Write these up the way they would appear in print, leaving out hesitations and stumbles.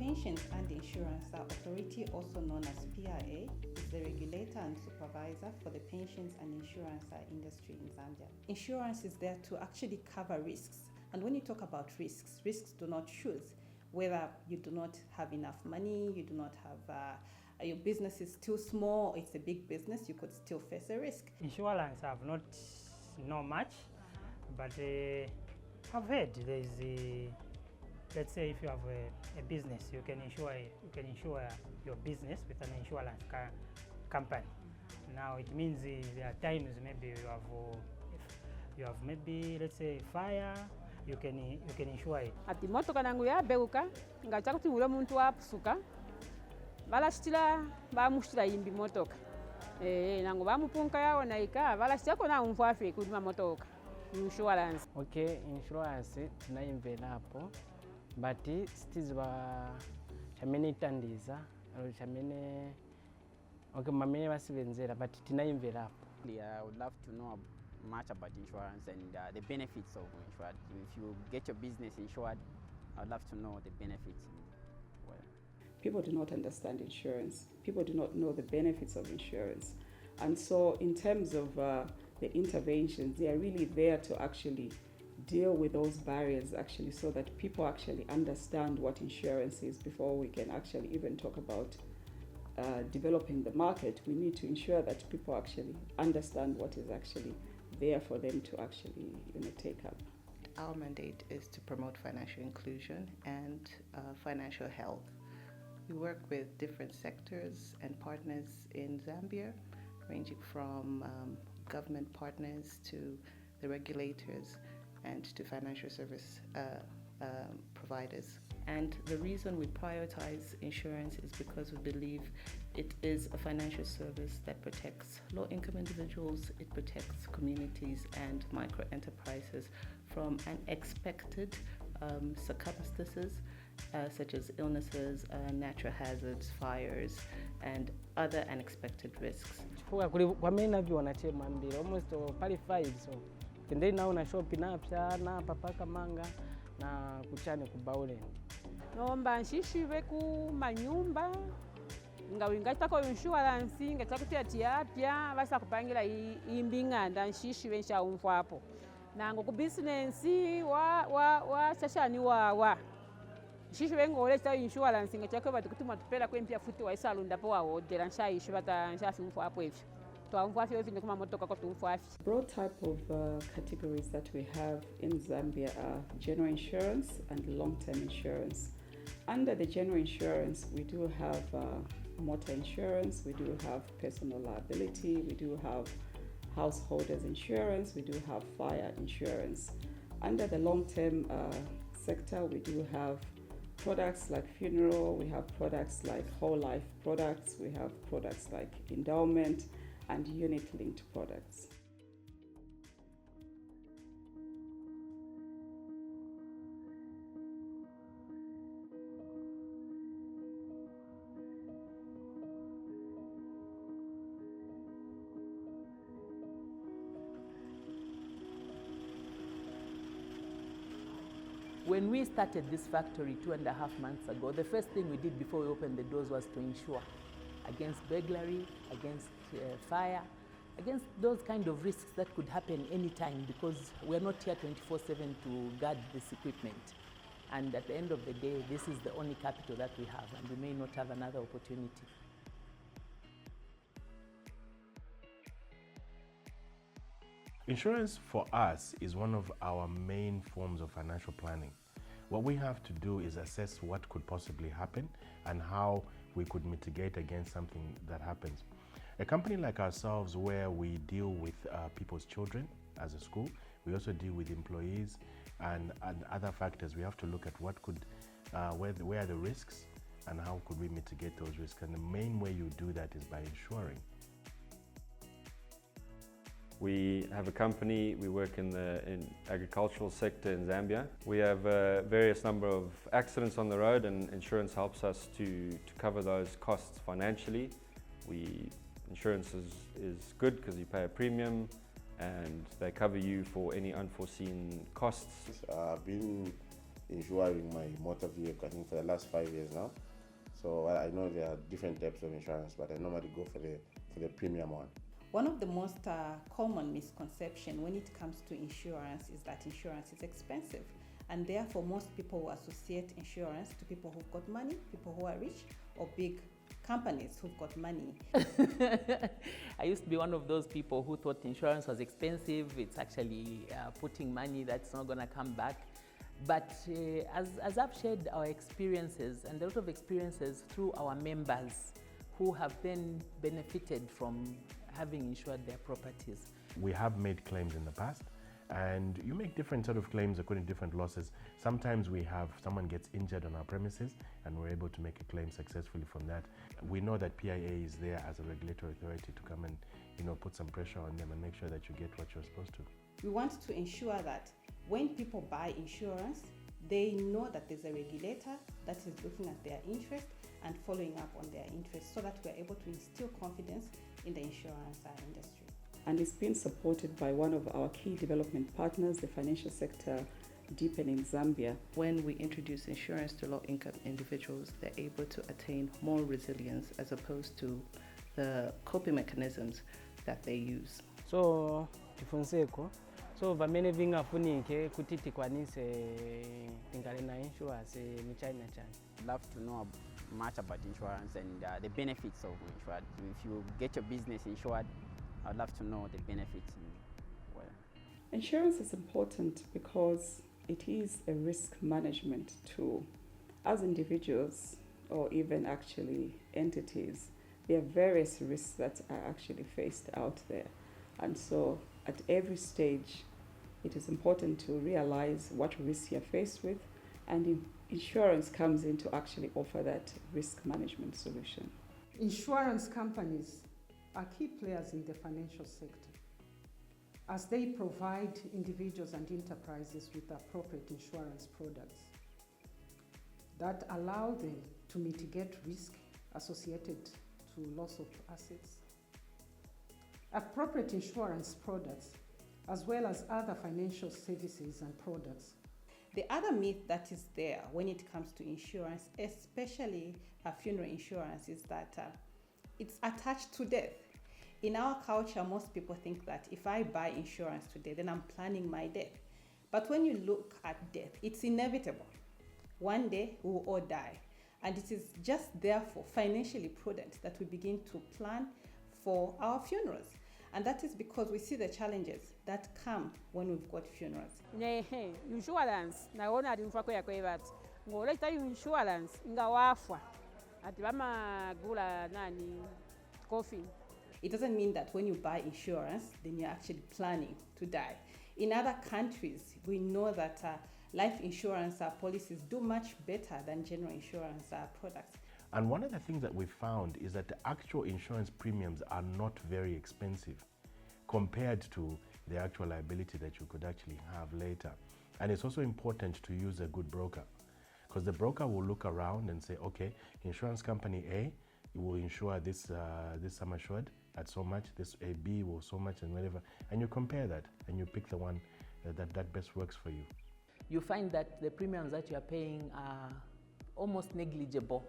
Pensions and Insurance Authority, also known as PIA, is the regulator and supervisor for the pensions and insurance industry in Zambia. Insurance is there to actually cover risks. And when you talk about risks, risks do not choose whether you do not have enough money, you do not have, your business is too small, it's a big business, you could still face a risk. Insurance I've not know much, but I've heard there is let's say if you have a business, you can insure your business with an insurance company. Now it means there are times maybe you have maybe, let's say, fire, you can insure it. Ati motoka nangu yabeuka ngacha kuti ule muntu wapusuka balashitira bamushitira imbi motoka nangu bamupunka yawo naika balashitira kona umvafe kudima motoka insurance. Okay, insurance tunayimvera hapo but sitizwa chamene itandiza chamene okay mamene basibenzera but tinayimvera hapo. I would love to know much about insurance and the benefits of insurance. If you get your business insured, I'd love to know the benefits. People do not understand insurance. People do not know the benefits of insurance. And so in terms of the interventions, they are really there to actually deal with those barriers actually so that people actually understand what insurance is before we can actually even talk about developing the market. We need to ensure that people actually understand what is actually there for them to actually take up. Our mandate is to promote financial inclusion and financial health. We work with different sectors and partners in Zambia, ranging from government partners to the regulators and to financial service providers. And the reason we prioritize insurance is because we believe it is a financial service that protects low-income individuals, it protects communities and micro-enterprises from unexpected circumstances such as illnesses, natural hazards, fires, and other unexpected risks. Kwa mena viona chema mbili, almost qualified so. Kendei nao na shopi na pya na papaka manga na kuchane kubaule. Nomba nshishiwe ku manyumba ngawinga ko insurance ngatakutia tiapya basa kupangira imbinganda nshishiwe nsha umfwapo. Nango ku business wa shashani wa nshishiwe ngole ta insurance ngachako bati kutuma tupela kwempya futi wa isalunda po wawo dela nsha ishibata nsha umfwapo hivyo. Broad type of categories that we have in Zambia are general insurance and long-term insurance. Under the general insurance, we do have motor insurance, we do have personal liability, we do have householders insurance, we do have fire insurance. Under the long-term sector, we do have products like funeral, we have products like whole life products, we have products like endowment, and unit-linked products. When we started this factory 2.5 months ago, the first thing we did before we opened the doors was to insure against burglary, against fire, against those kind of risks that could happen anytime because we're not here 24/7 to guard this equipment. And at the end of the day, this is the only capital that we have and we may not have another opportunity. Insurance for us is one of our main forms of financial planning. What we have to do is assess what could possibly happen and how we could mitigate against something that happens. A company like ourselves where we deal with people's children as a school, we also deal with employees and other factors. We have to look at what could, where are the risks and how could we mitigate those risks. And the main way you do that is by insuring. We have a company, we work in the agricultural sector in Zambia. We have various number of accidents on the road and insurance helps us to cover those costs financially. Insurance is good because you pay a premium and they cover you for any unforeseen costs. I've been insuring my motor vehicle, I think, for the last 5 years now. So I know there are different types of insurance, but I normally go for the premium one. One of the most common misconceptions when it comes to insurance is that insurance is expensive. And therefore, most people will associate insurance to people who've got money, people who are rich, or big companies who've got money. I used to be one of those people who thought insurance was expensive. It's actually putting money that's not going to come back. But as I've shared our experiences, and a lot of experiences through our members who have then benefited from having insured their properties. We have made claims in the past, and you make different sort of claims according to different losses. Sometimes we have someone gets injured on our premises and we're able to make a claim successfully from that. We know that PIA is there as a regulatory authority to come and put some pressure on them and make sure that you get what you're supposed to. We want to ensure that when people buy insurance, they know that there's a regulator that is looking at their interest and following up on their interest, so that we're able to instill confidence in the insurance industry. And it's been supported by one of our key development partners, the financial sector Deepen in Zambia. When we introduce insurance to low-income individuals, they're able to attain more resilience as opposed to the coping mechanisms that they use. So tifunseko, so vamene vingafunike kuti tikwanise tingale na insurance ni China. Love to know much about insurance and the benefits of insurance. If you get your business insured, I'd love to know the benefits. Insurance is important because it is a risk management tool. As individuals, or even actually entities, there are various risks that are actually faced out there. And so at every stage, it is important to realize what risks you're faced with, and insurance comes in to actually offer that risk management solution. Insurance companies are key players in the financial sector, as they provide individuals and enterprises with appropriate insurance products that allow them to mitigate risk associated to loss of assets. Appropriate insurance products, as well as other financial services and products. The other myth that is there when it comes to insurance, especially funeral insurance, is that it's attached to death. In our culture, most people think that if I buy insurance today, then I'm planning my death. But when you look at death, it's inevitable. One day we will all die. And it is just therefore financially prudent that we begin to plan for our funerals. And that is because we see the challenges that come when we've got funerals. Insurance, naona alimfako ya kwevati. Ngoleta insurance, inga wafwa. Ati bama gula nani, coffin. It doesn't mean that when you buy insurance, then you're actually planning to die. In other countries, we know that life insurance policies do much better than general insurance products. And one of the things that we found is that the actual insurance premiums are not very expensive compared to the actual liability that you could actually have later. And it's also important to use a good broker, because the broker will look around and say, okay, insurance company A will insure this sum assured at so much, this AB will so much, and whatever. And you compare that and you pick the one that best works for you. You find that the premiums that you are paying are almost negligible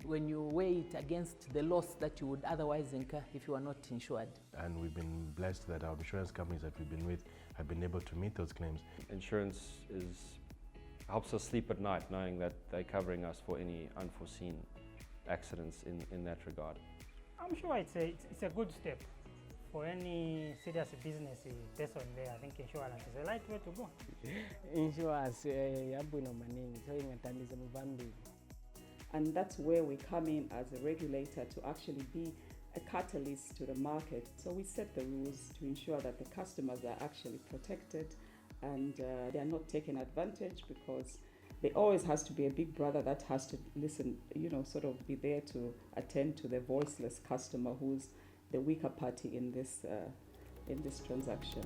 when you weigh it against the loss that you would otherwise incur if you are not insured. And we've been blessed that our insurance companies that we've been with have been able to meet those claims. Insurance helps us sleep at night knowing that they're covering us for any unforeseen accidents in that regard. I'm sure it's a good step for any serious business person there. I think insurance is the right way to go. Insurance yabwino maningi so ingatandiza muvambili. And that's where we come in as a regulator to actually be a catalyst to the market. So we set the rules to ensure that the customers are actually protected and they are not taken advantage, because there always has to be a big brother that has to listen, sort of be there to attend to the voiceless customer who's the weaker party in this transaction.